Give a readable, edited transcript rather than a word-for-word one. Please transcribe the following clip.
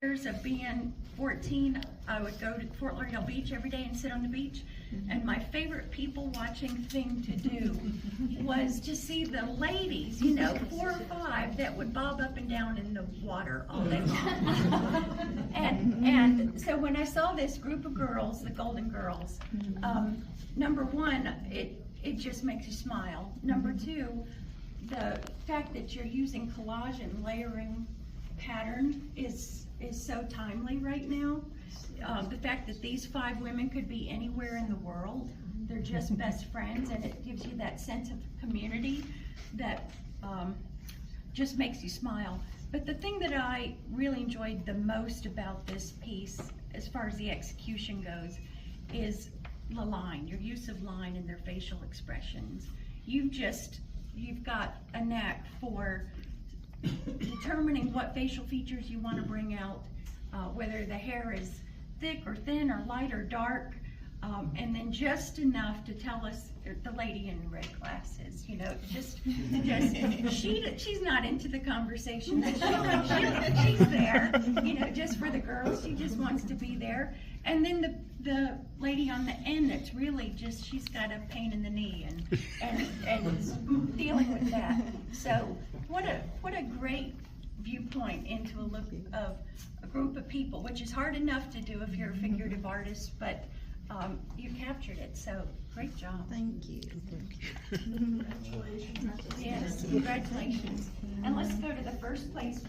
Years of being 14, I would go to Fort Lauderdale Beach every day and sit on the beach. And my favorite people watching thing to do was to see the ladies, 4 or 5 that would bob up and down in the water all day long. and so when I saw this group of girls, the Golden Girls, number one, it just makes you smile. Number two, the fact that you're using collage and layering pattern is so timely right now. The fact that these 5 women could be anywhere in the world, they're just best friends, and it gives you that sense of community that just makes you smile. But the thing that I really enjoyed the most about this piece, as far as the execution goes, is the line, your use of line and their facial expressions. You've got a knack for determining what facial features you want to bring out, whether the hair is thick or thin or light or dark, and then just enough to tell us, the lady in red glasses, she's not into the conversation. She's there, just for the girls. She just wants to be there. And then the lady on the end that's really just, she's got a pain in the knee and is dealing with that. So what a great viewpoint into a look of a group of people, which is hard enough to do if you're a figurative artist, but you captured it, so great job. Thank you. Congratulations. Yes, congratulations. And let's go to the first place.